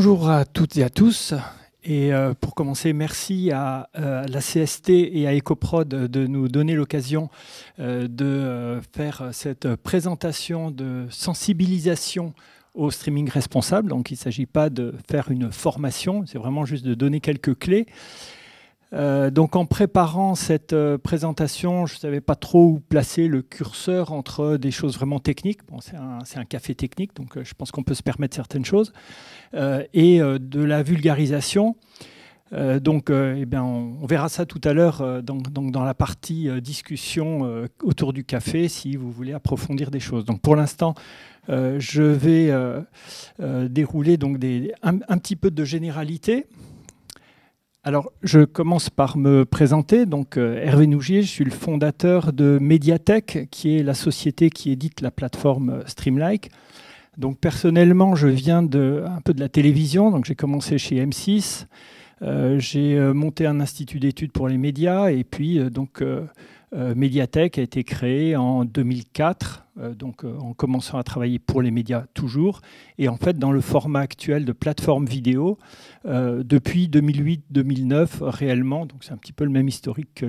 Bonjour à toutes et à tous. Et pour commencer, merci à la CST et à EcoProd de nous donner l'occasion de faire cette présentation de sensibilisation au streaming responsable. Donc il ne s'agit pas de faire une formation, c'est vraiment juste de donner quelques clés. Donc en préparant cette présentation, je ne savais pas trop où placer le curseur entre des choses vraiment techniques. Bon, c'est un café technique, donc je pense qu'on peut se permettre certaines choses. Et de la vulgarisation. Eh bien, on verra ça tout à l'heure dans la partie discussion autour du café, si vous voulez approfondir des choses. Donc pour l'instant, je vais dérouler donc un petit peu de généralité. Alors, je commence par me présenter. Donc, Hervé Nougier, je suis le fondateur de Mediatek, qui est la société qui édite la plateforme Streamlike. Donc, personnellement, je viens un peu de la télévision. Donc, j'ai commencé chez M6. J'ai monté un institut d'études pour les médias. Et puis, Mediatek a été créé en 2004, en commençant à travailler pour les médias toujours. Et en fait, dans le format actuel de plateforme vidéo, depuis 2008-2009 réellement. Donc, c'est un petit peu le même historique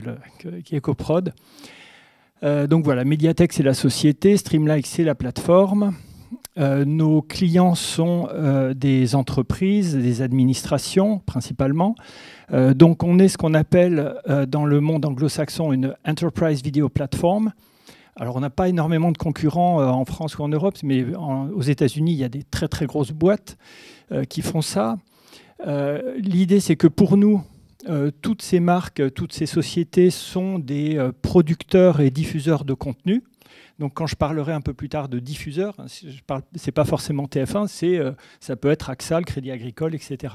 qu'EcoProd. Donc voilà, Mediatek, c'est la société. Streamlike, c'est la plateforme. Nos clients sont des entreprises, des administrations principalement. Donc on est ce qu'on appelle dans le monde anglo-saxon une Enterprise Video Platform. Alors on n'a pas énormément de concurrents en France ou en Europe, mais aux États-Unis, il y a des très très grosses boîtes qui font ça. L'idée, c'est que pour nous, toutes ces marques, toutes ces sociétés sont des producteurs et diffuseurs de contenu. Donc, quand je parlerai un peu plus tard de diffuseurs, ce n'est pas forcément TF1, ça peut être AXA, le Crédit Agricole, etc.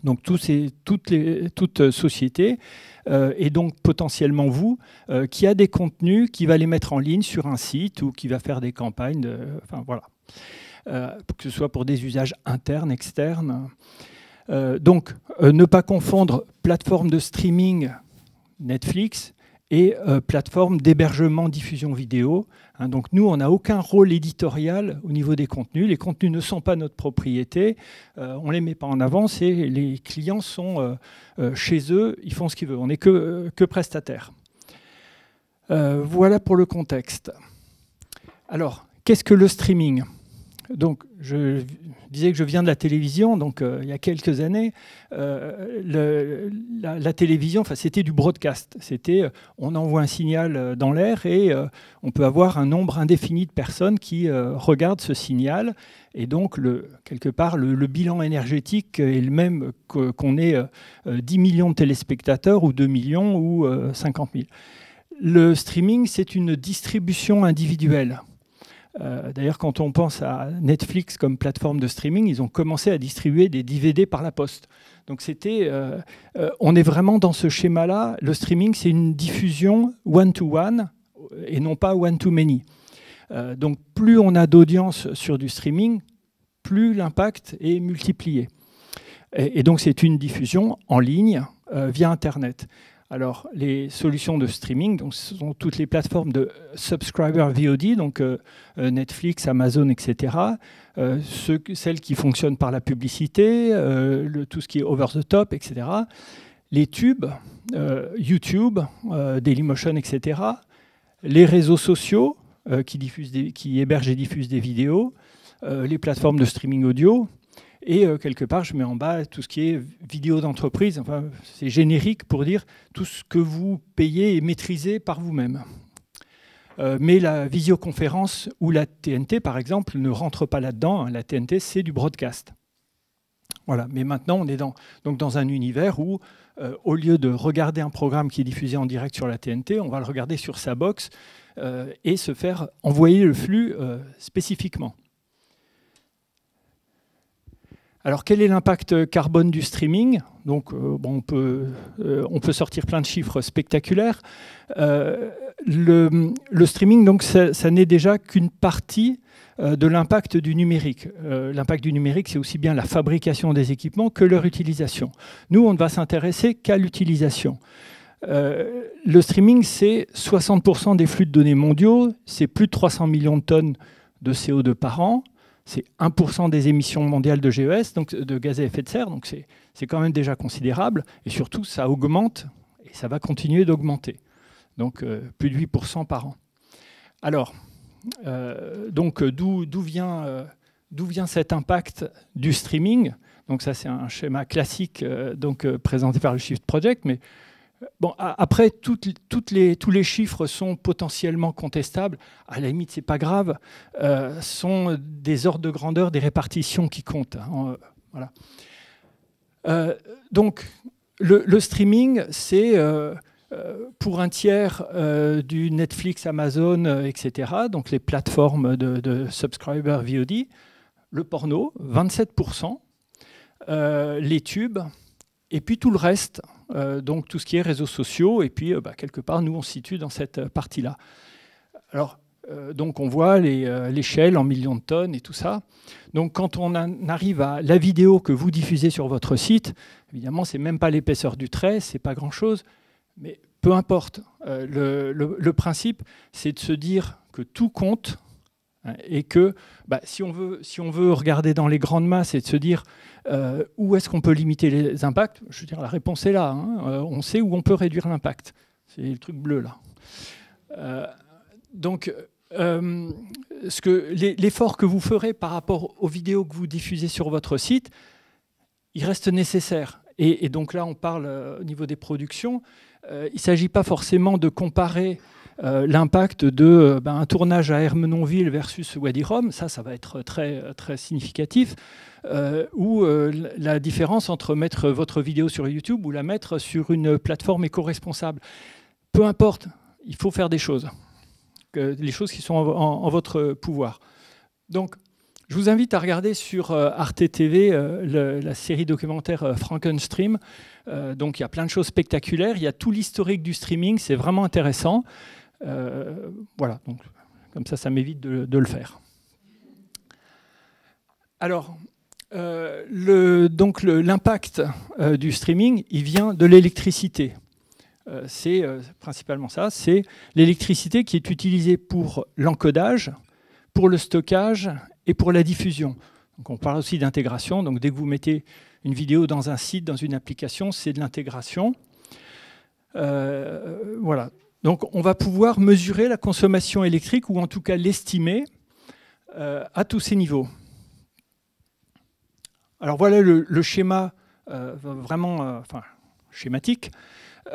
Donc, toute société, et donc potentiellement vous, qui a des contenus, qui va les mettre en ligne sur un site ou qui va faire des campagnes, voilà. Que ce soit pour des usages internes, externes. Ne pas confondre plateforme de streaming Netflix et plateforme d'hébergement diffusion vidéo. Donc nous, on n'a aucun rôle éditorial au niveau des contenus. Les contenus ne sont pas notre propriété. On ne les met pas en avant. Les clients sont chez eux, ils font ce qu'ils veulent. On n'est que prestataire. Voilà pour le contexte. Alors, qu'est-ce que le streaming ? Donc, je disais que je viens de la télévision, donc il y a quelques années, la télévision, c'était du broadcast. On envoie un signal dans l'air et on peut avoir un nombre indéfini de personnes qui regardent ce signal. Et donc, quelque part, le bilan énergétique est le même qu'on ait 10 millions de téléspectateurs ou 2 millions ou 50 000. Le streaming, c'est une distribution individuelle. D'ailleurs, quand on pense à Netflix comme plateforme de streaming, ils ont commencé à distribuer des DVD par la poste. Donc on est vraiment dans ce schéma-là. Le streaming, c'est une diffusion one-to-one et non pas one-to-many. Donc plus on a d'audience sur du streaming, plus l'impact est multiplié. Et donc c'est une diffusion en ligne via Internet. Alors, les solutions de streaming, donc, ce sont toutes les plateformes de subscriber VOD, donc Netflix, Amazon, etc. Celles qui fonctionnent par la publicité, tout ce qui est over the top, etc. Les tubes, YouTube, Dailymotion, etc. Les réseaux sociaux qui hébergent et diffusent des vidéos, les plateformes de streaming audio. Et quelque part, je mets en bas tout ce qui est vidéo d'entreprise. Enfin, c'est générique pour dire tout ce que vous payez et maîtrisez par vous-même. Mais la visioconférence ou la TNT, par exemple, ne rentre pas là-dedans. La TNT, c'est du broadcast. Voilà. Mais maintenant, on est dans un univers où, au lieu de regarder un programme qui est diffusé en direct sur la TNT, on va le regarder sur sa box et se faire envoyer le flux spécifiquement. Alors, quel est l'impact carbone du streaming ? Donc, on peut sortir plein de chiffres spectaculaires. Le streaming, donc, ça n'est déjà qu'une partie de l'impact du numérique. L'impact du numérique, c'est aussi bien la fabrication des équipements que leur utilisation. Nous, on ne va s'intéresser qu'à l'utilisation. Le streaming, c'est 60% des flux de données mondiaux, c'est plus de 300 millions de tonnes de CO2 par an. c'est 1% des émissions mondiales de GES, donc de gaz à effet de serre, donc c'est quand même déjà considérable, et surtout ça augmente, et ça va continuer d'augmenter, donc plus de 8% par an. Alors, donc d'où vient cet impact du streaming? Donc ça c'est un schéma classique présenté par le Shift Project, mais bon, après, tous les chiffres sont potentiellement contestables. À la limite, ce n'est pas grave. Sont des ordres de grandeur, des répartitions qui comptent. Hein, voilà. Donc, le streaming, c'est pour un tiers du Netflix, Amazon, etc. Donc, les plateformes de subscriber VOD. Le porno, 27%. Les tubes. Et puis tout le reste, donc tout ce qui est réseaux sociaux, et puis quelque part, nous, on se situe dans cette partie-là. Alors, donc on voit l'échelle en millions de tonnes et tout ça. Donc quand on arrive à la vidéo que vous diffusez sur votre site, évidemment, ce n'est même pas l'épaisseur du trait, ce n'est pas grand-chose, mais peu importe. Le principe, c'est de se dire que tout compte, et que si on veut regarder dans les grandes masses et de se dire où est-ce qu'on peut limiter les impacts, je veux dire, la réponse est là. Hein. On sait où on peut réduire l'impact. C'est le truc bleu là. Donc, l'effort que vous ferez par rapport aux vidéos que vous diffusez sur votre site, il reste nécessaire. Et donc là, on parle au niveau des productions. Il ne s'agit pas forcément de comparer l'impact d'un tournage à Ermenonville versus Wadi Rum, ça va être très, très significatif, ou la différence entre mettre votre vidéo sur YouTube ou la mettre sur une plateforme éco-responsable. Peu importe, il faut faire des choses, les choses qui sont en votre pouvoir. Donc, je vous invite à regarder sur Arte TV la série documentaire Frankenstream. Donc, il y a plein de choses spectaculaires, il y a tout l'historique du streaming, c'est vraiment intéressant. Voilà, donc comme ça m'évite de le faire. Alors, l'impact du streaming, il vient de l'électricité. C'est principalement ça, c'est l'électricité qui est utilisée pour l'encodage, pour le stockage et pour la diffusion. Donc on parle aussi d'intégration, donc dès que vous mettez une vidéo dans un site, dans une application, c'est de l'intégration. Voilà. Donc on va pouvoir mesurer la consommation électrique, ou en tout cas l'estimer à tous ces niveaux. Alors voilà le schéma vraiment schématique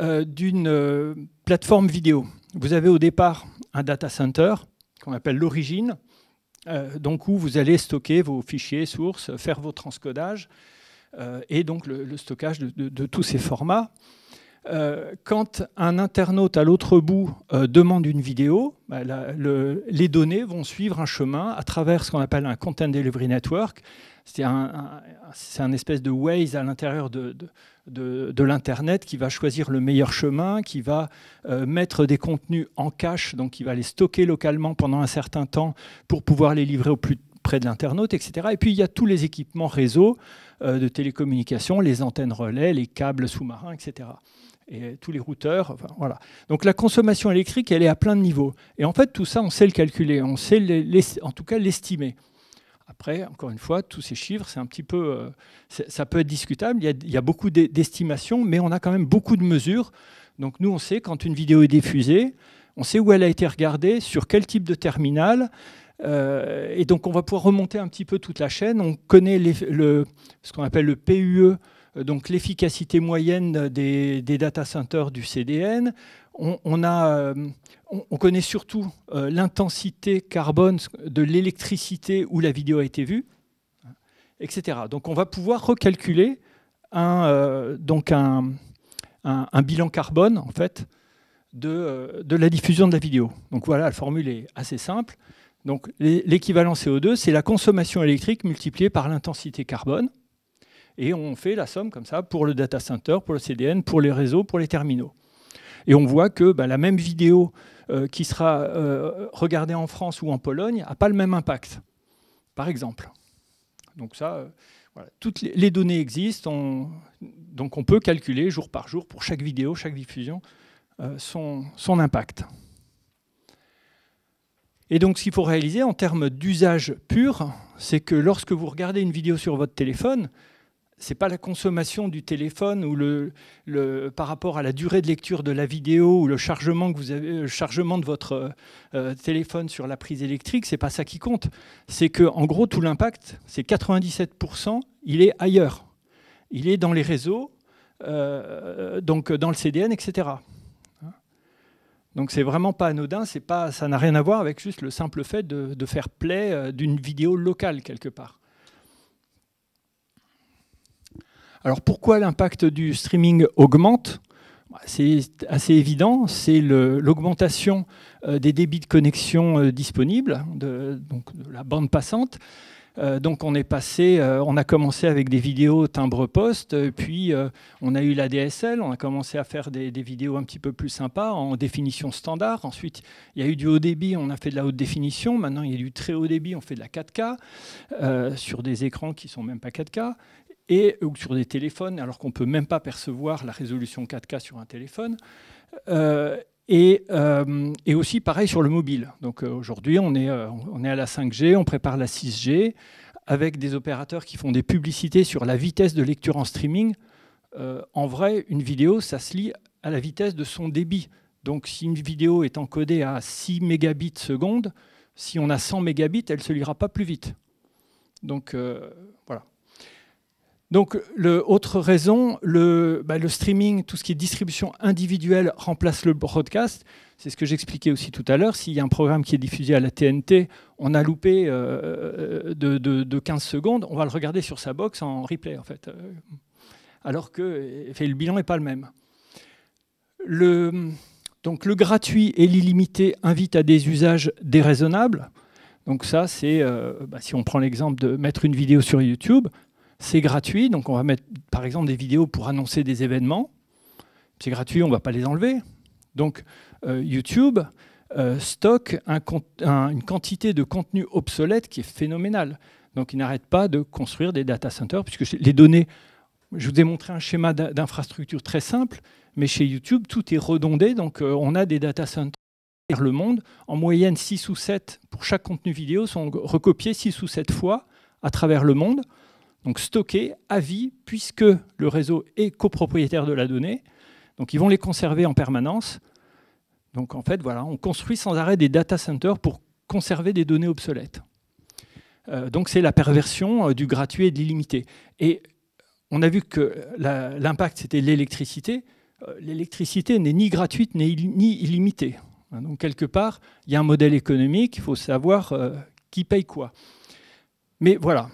d'une plateforme vidéo. Vous avez au départ un data center qu'on appelle l'origine, donc où vous allez stocker vos fichiers sources, faire vos transcodages et donc le stockage de tous ces formats. Quand un internaute à l'autre bout demande une vidéo, les données vont suivre un chemin à travers ce qu'on appelle un Content Delivery Network. C'est un espèce de Waze à l'intérieur de l'Internet qui va choisir le meilleur chemin, qui va mettre des contenus en cache, donc qui va les stocker localement pendant un certain temps pour pouvoir les livrer au plus près de l'internaute, etc. Et puis il y a tous les équipements réseau de télécommunications, les antennes relais, les câbles sous-marins, etc. Et tous les routeurs, enfin, voilà. Donc la consommation électrique, elle est à plein de niveaux. Et en fait, tout ça, on sait le calculer, on sait en tout cas l'estimer. Après, encore une fois, tous ces chiffres, c'est un petit peu, ça peut être discutable. Il y a beaucoup d'estimations, mais on a quand même beaucoup de mesures. Donc nous, on sait quand une vidéo est diffusée, on sait où elle a été regardée, sur quel type de terminal. Et donc on va pouvoir remonter un petit peu toute la chaîne. On connaît ce qu'on appelle le PUE, donc l'efficacité moyenne des data centers du CDN. On connaît surtout l'intensité carbone de l'électricité où la vidéo a été vue, etc. Donc on va pouvoir recalculer un bilan carbone en fait, de la diffusion de la vidéo. Donc voilà, la formule est assez simple. Donc l'équivalent CO2, c'est la consommation électrique multipliée par l'intensité carbone. Et on fait la somme comme ça pour le data center, pour le CDN, pour les réseaux, pour les terminaux. Et on voit que la même vidéo qui sera regardée en France ou en Pologne n'a pas le même impact, par exemple. Donc ça, voilà, toutes les données existent, donc on peut calculer jour par jour pour chaque vidéo, chaque diffusion, son impact. Et donc, ce qu'il faut réaliser en termes d'usage pur, c'est que lorsque vous regardez une vidéo sur votre téléphone, ce n'est pas la consommation du téléphone ou par rapport à la durée de lecture de la vidéo ou le chargement que vous avez, le chargement de votre téléphone sur la prise électrique, ce n'est pas ça qui compte. C'est qu'en gros, tout l'impact, c'est 97%, il est ailleurs. Il est dans les réseaux, donc dans le CDN, etc. Donc c'est vraiment pas anodin, ça n'a rien à voir avec juste le simple fait de faire play d'une vidéo locale quelque part. Alors pourquoi l'impact du streaming augmente? C'est assez évident, c'est l'augmentation des débits de connexion disponibles, donc de la bande passante. Donc on a commencé avec des vidéos timbre-poste, puis on a eu la DSL, on a commencé à faire des vidéos un petit peu plus sympas en définition standard. Ensuite, il y a eu du haut débit, on a fait de la haute définition. Maintenant, il y a du très haut débit, on fait de la 4K sur des écrans qui ne sont même pas 4K. Ou sur des téléphones, alors qu'on ne peut même pas percevoir la résolution 4K sur un téléphone. Et aussi, pareil, sur le mobile. Donc aujourd'hui, on est à la 5G, on prépare la 6G, avec des opérateurs qui font des publicités sur la vitesse de lecture en streaming. En vrai, une vidéo, ça se lit à la vitesse de son débit. Donc si une vidéo est encodée à 6 mégabits seconde, si on a 100 mégabits, elle ne se lira pas plus vite. Donc voilà. Donc, autre raison, le streaming, tout ce qui est distribution individuelle remplace le broadcast. C'est ce que j'expliquais aussi tout à l'heure. S'il y a un programme qui est diffusé à la TNT, on a loupé de 15 secondes, on va le regarder sur sa box en replay, en fait. Alors que le bilan n'est pas le même. Donc, le gratuit et l'illimité invitent à des usages déraisonnables. Donc ça, c'est, si on prend l'exemple de mettre une vidéo sur YouTube, c'est gratuit, donc on va mettre par exemple des vidéos pour annoncer des événements. C'est gratuit, on ne va pas les enlever. Donc YouTube stocke une quantité de contenu obsolète qui est phénoménale. Donc il n'arrête pas de construire des data centers, puisque les données, je vous ai montré un schéma d'infrastructure très simple, mais chez YouTube, tout est redondé, donc on a des data centers dans le monde. En moyenne, 6 ou 7 pour chaque contenu vidéo sont recopiés 6 ou 7 fois à travers le monde. Donc stockés à vie, puisque le réseau est copropriétaire de la donnée. Donc ils vont les conserver en permanence. Donc en fait, voilà, on construit sans arrêt des data centers pour conserver des données obsolètes. Donc c'est la perversion du gratuit et de l'illimité. Et on a vu que l'impact, c'était l'électricité. L'électricité n'est ni gratuite ni illimitée. Donc quelque part, il y a un modèle économique, il faut savoir qui paye quoi. Mais voilà.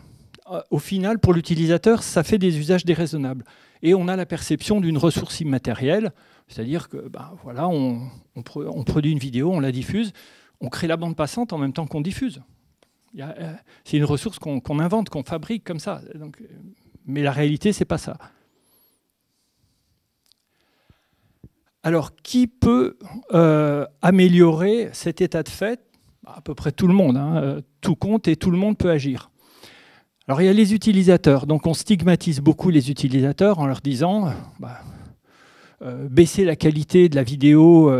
Au final, pour l'utilisateur, ça fait des usages déraisonnables. Et on a la perception d'une ressource immatérielle, c'est-à-dire que voilà, on produit une vidéo, on la diffuse, on crée la bande passante en même temps qu'on diffuse. C'est une ressource qu'on invente, qu'on fabrique comme ça. Donc, mais la réalité, ce n'est pas ça. Alors, qui peut améliorer cet état de fait? À peu près tout le monde. Hein. Tout compte et tout le monde peut agir. Alors, il y a les utilisateurs. Donc, on stigmatise beaucoup les utilisateurs en leur disant baissez la qualité de la vidéo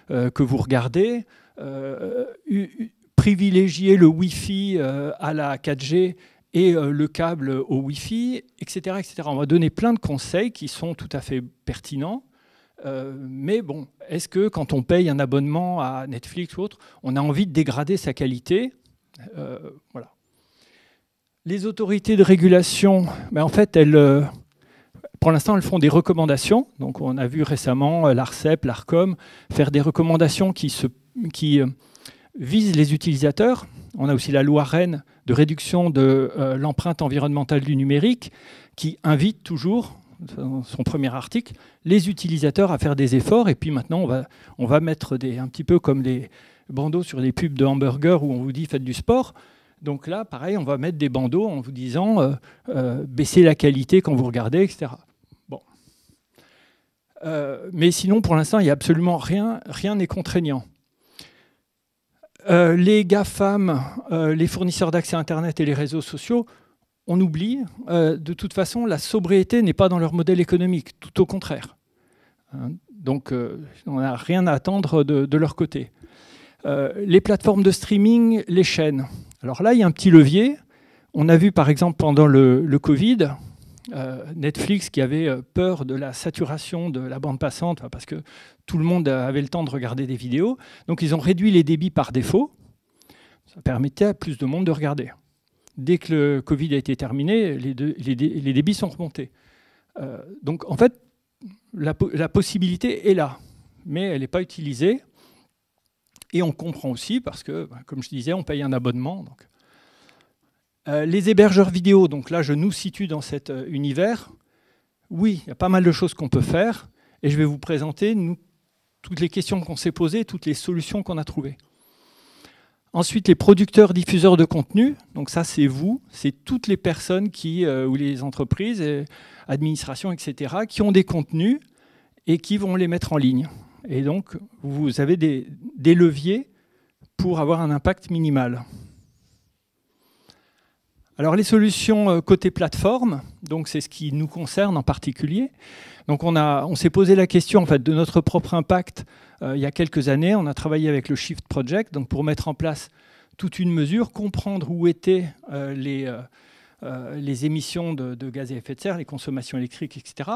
que vous regardez, privilégiez le Wi-Fi à la 4G et le câble au Wi-Fi, etc., etc. On va donner plein de conseils qui sont tout à fait pertinents. Mais bon, est-ce que quand on paye un abonnement à Netflix ou autre, on a envie de dégrader sa qualité? Voilà. Les autorités de régulation, en fait, pour l'instant, elles font des recommandations. Donc, on a vu récemment l'ARCEP, l'ARCOM faire des recommandations qui visent les utilisateurs. On a aussi la loi Rennes de réduction de l'empreinte environnementale du numérique qui invite toujours, dans son premier article, les utilisateurs à faire des efforts. Et puis maintenant, on va mettre un petit peu comme les bandeaux sur les pubs de hamburgers où on vous dit « faites du sport ». Donc là, pareil, on va mettre des bandeaux en vous disant baissez la qualité quand vous regardez, etc. Bon. Mais sinon, pour l'instant, il n'y a absolument rien n'est contraignant. Les GAFAM, les fournisseurs d'accès Internet et les réseaux sociaux, on oublie. De toute façon, la sobriété n'est pas dans leur modèle économique, tout au contraire. Donc, on n'a rien à attendre de leur côté. Les plateformes de streaming, les chaînes. Alors là, il y a un petit levier. On a vu par exemple pendant le Covid, Netflix qui avait peur de la saturation de la bande passante, parce que tout le monde avait le temps de regarder des vidéos. Donc ils ont réduit les débits par défaut. Ça permettait à plus de monde de regarder. Dès que le Covid a été terminé, les débits sont remontés. Donc en fait, la possibilité est là, mais elle n'est pas utilisée. Et on comprend aussi parce que, comme je disais, on paye un abonnement. Donc. Les hébergeurs vidéo, donc là je nous situe dans cet univers. Oui, il y a pas mal de choses qu'on peut faire et je vais vous présenter toutes les questions qu'on s'est posées, toutes les solutions qu'on a trouvées. Ensuite, les producteurs, diffuseurs de contenu. Donc ça, c'est vous, c'est toutes les personnes ou les entreprises, administrations, etc., qui ont des contenus et qui vont les mettre en ligne. Et donc, vous avez des leviers pour avoir un impact minimal. Alors, les solutions côté plateforme, donc c'est ce qui nous concerne en particulier. Donc, on s'est posé la question en fait, de notre propre impact il y a quelques années. On a travaillé avec le Shift Project donc pour mettre en place toute une mesure, comprendre où étaient les émissions de gaz à effet de serre, les consommations électriques, etc.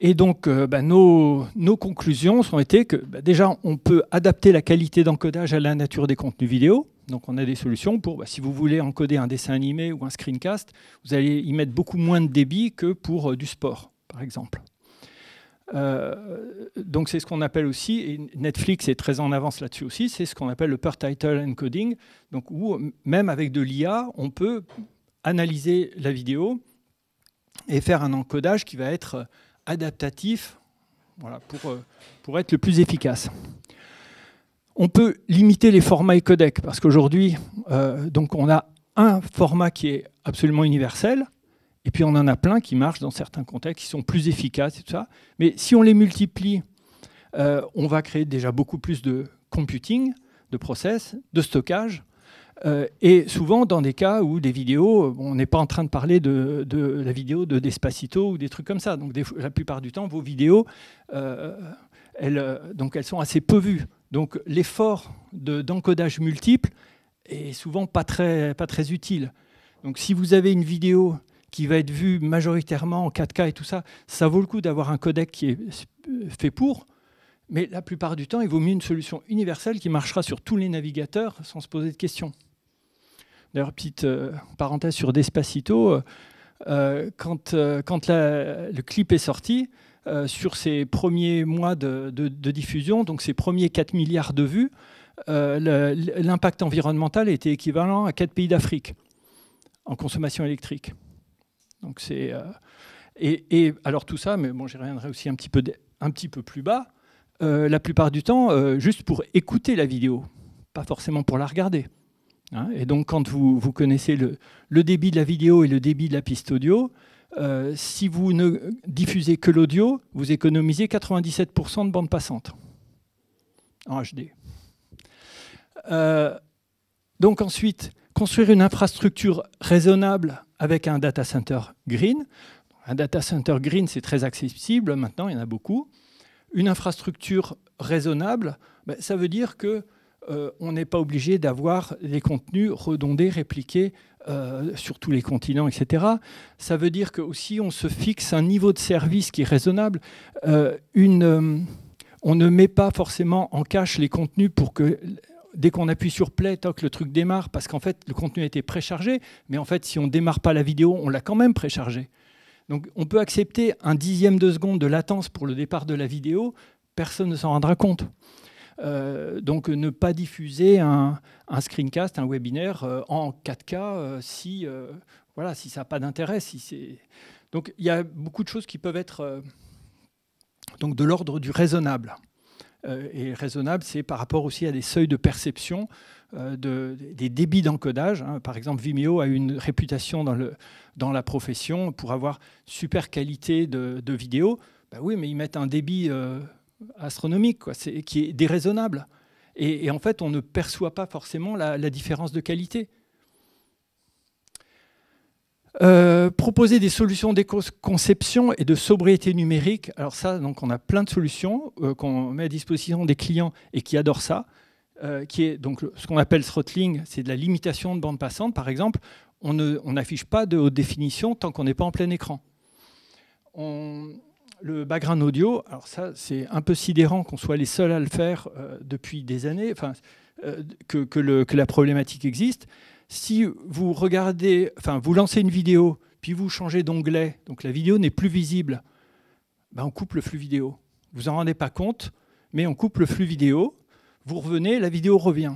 Et donc, nos conclusions ont été que déjà, on peut adapter la qualité d'encodage à la nature des contenus vidéo. Donc, on a des solutions pour, si vous voulez encoder un dessin animé ou un screencast, vous allez y mettre beaucoup moins de débit que pour du sport, par exemple. Donc, c'est ce qu'on appelle aussi, et Netflix est très en avance là-dessus aussi, c'est ce qu'on appelle le per title encoding, donc où même avec de l'IA, on peut analyser la vidéo et faire un encodage qui va être adaptatif, voilà, pour être le plus efficace. On peut limiter les formats et codecs parce qu'aujourd'hui, donc on a un format qui est absolument universel et puis on en a plein qui marchent dans certains contextes, qui sont plus efficaces et tout ça. Mais si on les multiplie, on va créer déjà beaucoup plus de computing, de process, de stockage. Et souvent dans des cas où des vidéos, on n'est pas en train de parler de la vidéo de Despacito ou des trucs comme ça. Donc la plupart du temps, vos vidéos, elles sont assez peu vues. Donc l'effort d'encodage multiple est souvent pas très utile. Donc si vous avez une vidéo qui va être vue majoritairement en 4K et tout ça, ça vaut le coup d'avoir un codec qui est fait pour. Mais la plupart du temps, il vaut mieux une solution universelle qui marchera sur tous les navigateurs sans se poser de questions. D'ailleurs, petite parenthèse sur Despacito, quand le clip est sorti, sur ses premiers mois de diffusion, donc ses premiers 4 milliards de vues, l'impact environnemental était équivalent à 4 pays d'Afrique en consommation électrique. Donc c'est, et alors tout ça, mais bon, j'y reviendrai aussi un petit peu plus bas, la plupart du temps, juste pour écouter la vidéo, pas forcément pour la regarder. Hein, et donc, quand vous connaissez le débit de la vidéo et le débit de la piste audio, si vous ne diffusez que l'audio, vous économisez 97% de bande passante en HD. Donc ensuite, construire une infrastructure raisonnable avec un data center green. Un data center green, c'est très accessible. Maintenant, il y en a beaucoup. Une infrastructure raisonnable, ça veut dire que on n'est pas obligé d'avoir des contenus redondés, répliqués sur tous les continents, etc. Ça veut dire que aussi on se fixe un niveau de service qui est raisonnable. On ne met pas forcément en cache les contenus pour que dès qu'on appuie sur play, toc, le truc démarre, parce qu'en fait le contenu a été préchargé. Mais en fait, si on ne démarre pas la vidéo, on l'a quand même préchargé. Donc on peut accepter un dixième de seconde de latence pour le départ de la vidéo, personne ne s'en rendra compte. Donc ne pas diffuser un screencast, un webinaire en 4K si ça n'a pas d'intérêt. Donc il y a beaucoup de choses qui peuvent être donc de l'ordre du raisonnable. Et raisonnable, c'est par rapport aussi à des seuils de perception, des débits d'encodage. Hein. Par exemple, Vimeo a une réputation dans la profession pour avoir super qualité de vidéo. Ben oui, mais ils mettent un débit astronomique, quoi, qui est déraisonnable. Et en fait, on ne perçoit pas forcément la différence de qualité. Proposer des solutions d'éco-conception et de sobriété numérique. Alors ça, donc on a plein de solutions qu'on met à disposition des clients et qui adorent ça, qui est donc ce qu'on appelle throttling, c'est de la limitation de bande passante. Par exemple, on n'affiche pas de haute définition tant qu'on n'est pas en plein écran. Le background audio, alors ça, c'est un peu sidérant qu'on soit les seuls à le faire depuis des années, enfin, que la problématique existe. Si vous regardez, enfin, vous lancez une vidéo, puis vous changez d'onglet, donc la vidéo n'est plus visible, ben on coupe le flux vidéo. Vous en rendez pas compte, mais on coupe le flux vidéo. Vous revenez, la vidéo revient.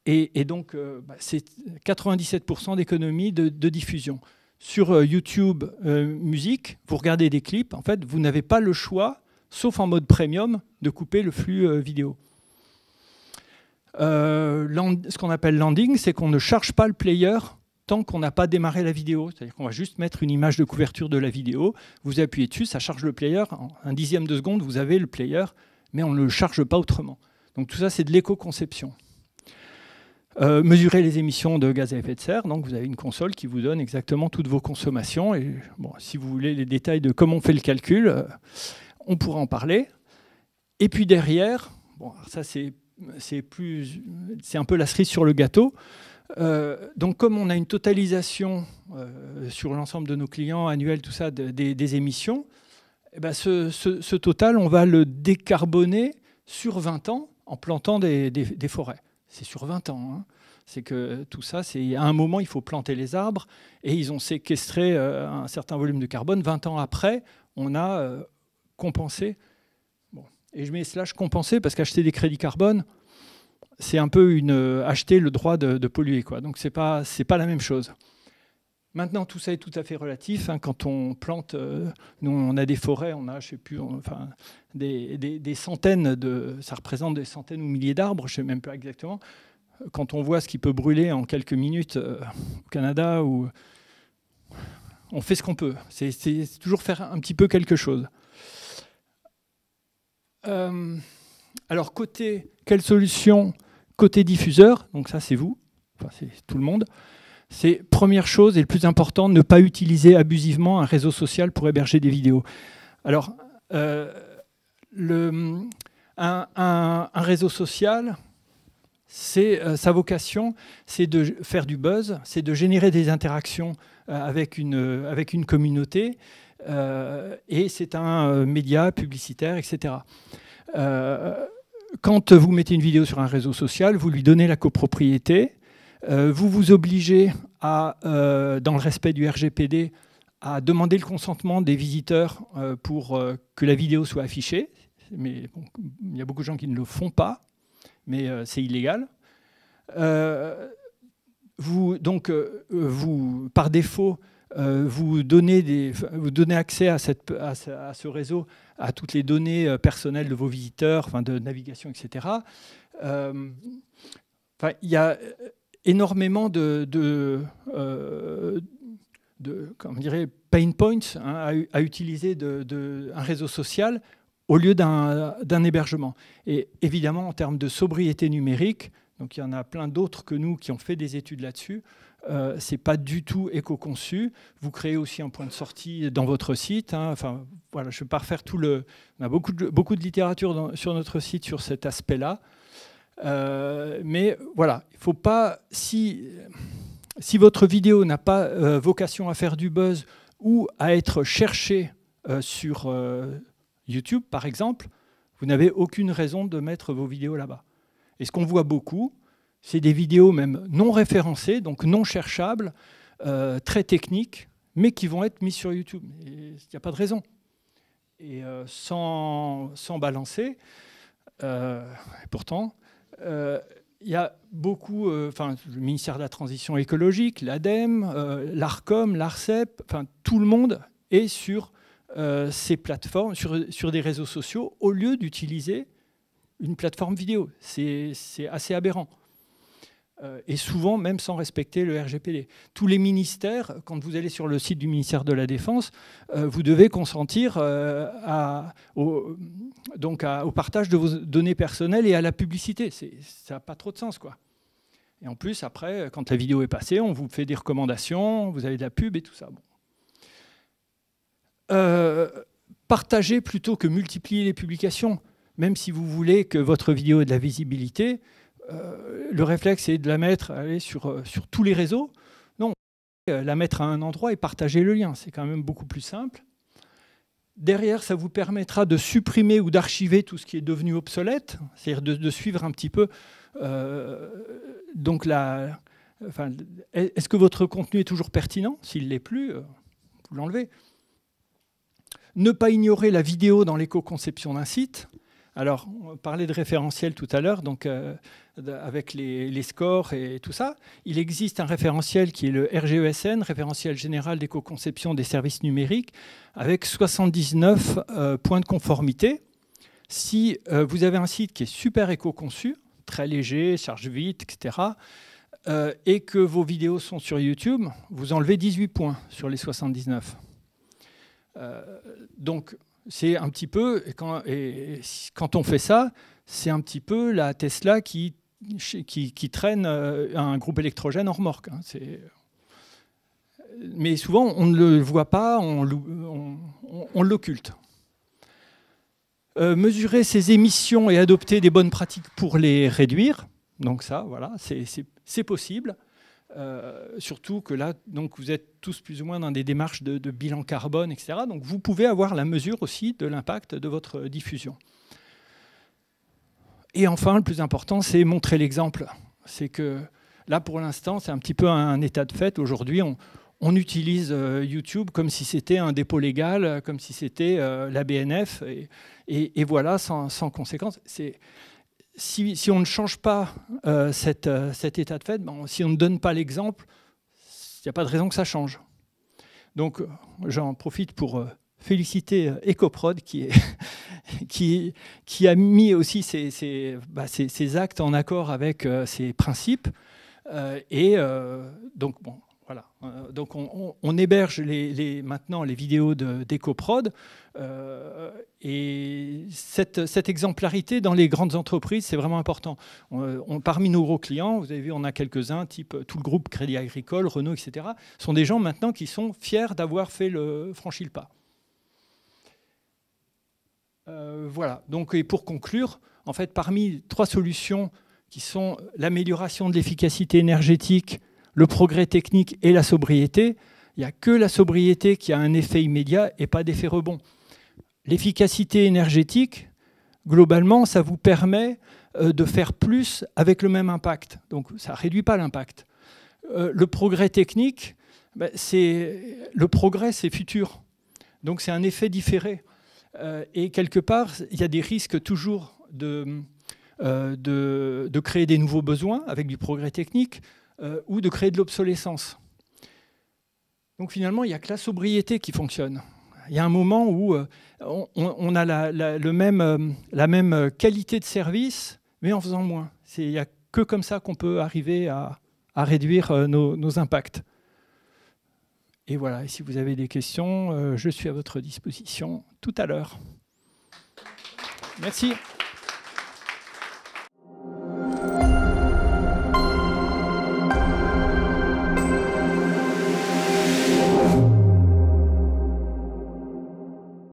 Et donc, c'est 97% d'économie de diffusion. Sur YouTube Musique, vous regardez des clips, en fait, vous n'avez pas le choix, sauf en mode premium, de couper le flux vidéo. Ce qu'on appelle landing, c'est qu'on ne charge pas le player tant qu'on n'a pas démarré la vidéo. C'est-à-dire qu'on va juste mettre une image de couverture de la vidéo, vous appuyez dessus, ça charge le player, en un dixième de seconde, vous avez le player, mais on ne le charge pas autrement. Donc tout ça, c'est de l'éco-conception. Mesurer les émissions de gaz à effet de serre, donc vous avez une console qui vous donne exactement toutes vos consommations. Et bon, si vous voulez les détails de comment on fait le calcul, on pourra en parler. Et puis derrière, bon, ça c'est un peu la cerise sur le gâteau. Donc comme on a une totalisation sur l'ensemble de nos clients annuels, tout ça, des émissions, eh ben ce total, on va le décarboner sur 20 ans en plantant des forêts. C'est sur 20 ans. Hein. C'est que tout ça, à un moment, il faut planter les arbres et ils ont séquestré un certain volume de carbone. 20 ans après, on a compensé. Bon. Et je mets slash compensé parce qu'acheter des crédits carbone, c'est un peu acheter le droit de polluer, quoi. Donc, c'est pas la même chose. Maintenant, tout ça est tout à fait relatif. Hein. Quand on plante, nous, on a des forêts, on a, je sais plus, enfin, des centaines ça représente des centaines ou milliers d'arbres, je ne sais même pas exactement. Quand on voit ce qui peut brûler en quelques minutes au Canada, on fait ce qu'on peut. C'est toujours faire un petit peu quelque chose. Alors, quelle solution côté diffuseur, donc ça c'est vous, enfin, c'est tout le monde. C'est première chose et le plus important, ne pas utiliser abusivement un réseau social pour héberger des vidéos. Alors, un réseau social, sa vocation, c'est de faire du buzz, c'est de générer des interactions avec une communauté, et c'est un média publicitaire, etc. Quand vous mettez une vidéo sur un réseau social, vous lui donnez la copropriété. Vous vous obligez, dans le respect du RGPD, à demander le consentement des visiteurs pour que la vidéo soit affichée. Mais bon, il y a beaucoup de gens qui ne le font pas, mais c'est illégal. Par défaut, vous donnez accès à ce réseau à toutes les données personnelles de vos visiteurs, enfin de navigation, etc. Il y a énormément comment dirait, pain points à utiliser un réseau social au lieu d'un hébergement. Et évidemment, en termes de sobriété numérique, donc il y en a plein d'autres que nous qui ont fait des études là-dessus, c'est pas du tout éco-conçu. Vous créez aussi un point de sortie dans votre site. Hein. Enfin, voilà, je ne vais pas refaire tout le... On a beaucoup de littérature sur notre site sur cet aspect-là. Mais voilà, il ne faut pas... Si votre vidéo n'a pas vocation à faire du buzz ou à être cherchée sur YouTube, par exemple, vous n'avez aucune raison de mettre vos vidéos là-bas. Et ce qu'on voit beaucoup, c'est des vidéos même non référencées, donc non cherchables, très techniques, mais qui vont être mises sur YouTube. Il n'y a pas de raison. Et sans balancer, pourtant... il y a beaucoup, le ministère de la Transition écologique, l'ADEME, l'ARCOM, l'ARCEP, tout le monde est sur ces plateformes, sur des réseaux sociaux, au lieu d'utiliser une plateforme vidéo. C'est assez aberrant. Et souvent, même sans respecter le RGPD. Tous les ministères, quand vous allez sur le site du ministère de la Défense, vous devez consentir au partage de vos données personnelles et à la publicité. Ça n'a pas trop de sens, quoi. Et en plus, après, quand la vidéo est passée, on vous fait des recommandations, vous avez de la pub et tout ça. Bon. Partagez plutôt que multiplier les publications. Même si vous voulez que votre vidéo ait de la visibilité, le réflexe est de la mettre sur tous les réseaux. Non, la mettre à un endroit et partager le lien. C'est quand même beaucoup plus simple. Derrière, ça vous permettra de supprimer ou d'archiver tout ce qui est devenu obsolète, c'est-à-dire de suivre un petit peu. Donc, est-ce que votre contenu est toujours pertinent? S'il ne l'est plus, vous l'enlevez. Ne pas ignorer la vidéo dans l'éco-conception d'un site. Alors, on parlait de référentiel tout à l'heure, donc avec les scores et tout ça. Il existe un référentiel qui est le RGESN, Référentiel général d'éco-conception des services numériques, avec 79 points de conformité. Si vous avez un site qui est super éco-conçu, très léger, charge vite, etc., et que vos vidéos sont sur YouTube, vous enlevez 18 points sur les 79. Donc, c'est un petit peu, quand on fait ça, c'est un petit peu la Tesla qui traîne un groupe électrogène en remorque. Hein. Mais souvent, on ne le voit pas, on l'occulte. Mesurer ses émissions et adopter des bonnes pratiques pour les réduire. Donc ça, voilà, c'est possible. Surtout que là, donc vous êtes tous plus ou moins dans des démarches de bilan carbone, etc. Donc vous pouvez avoir la mesure aussi de l'impact de votre diffusion. Et enfin, le plus important, c'est montrer l'exemple. C'est que là, pour l'instant, c'est un petit peu un état de fait. Aujourd'hui, on utilise YouTube comme si c'était un dépôt légal, comme si c'était la BNF, et voilà, sans conséquence. Si on ne change pas cet état de fait, si on ne donne pas l'exemple, il n'y a pas de raison que ça change. Donc, j'en profite pour féliciter EcoProd qui a mis aussi ses actes en accord avec ses principes. Donc, bon, voilà. Donc, on héberge maintenant les vidéos d'EcoProd. Et cette exemplarité dans les grandes entreprises, c'est vraiment important. Parmi nos gros clients, vous avez vu, on a quelques-uns, type tout le groupe Crédit Agricole, Renault, etc., sont des gens maintenant qui sont fiers d'avoir franchi le pas. Voilà. Donc, et pour conclure, en fait, parmi 3 solutions qui sont l'amélioration de l'efficacité énergétique, le progrès technique et la sobriété, il n'y a que la sobriété qui a un effet immédiat et pas d'effet rebond. L'efficacité énergétique, globalement, ça vous permet de faire plus avec le même impact. Donc, ça ne réduit pas l'impact. Le progrès technique, le progrès, c'est futur. Donc, c'est un effet différé. Et quelque part, il y a des risques toujours de créer des nouveaux besoins avec du progrès technique ou de créer de l'obsolescence. Donc, finalement, il n'y a que la sobriété qui fonctionne. Il y a un moment où on a la même qualité de service, mais en faisant moins. Il n'y a que comme ça qu'on peut arriver à réduire nos impacts. Et voilà, et si vous avez des questions, je suis à votre disposition tout à l'heure. Merci.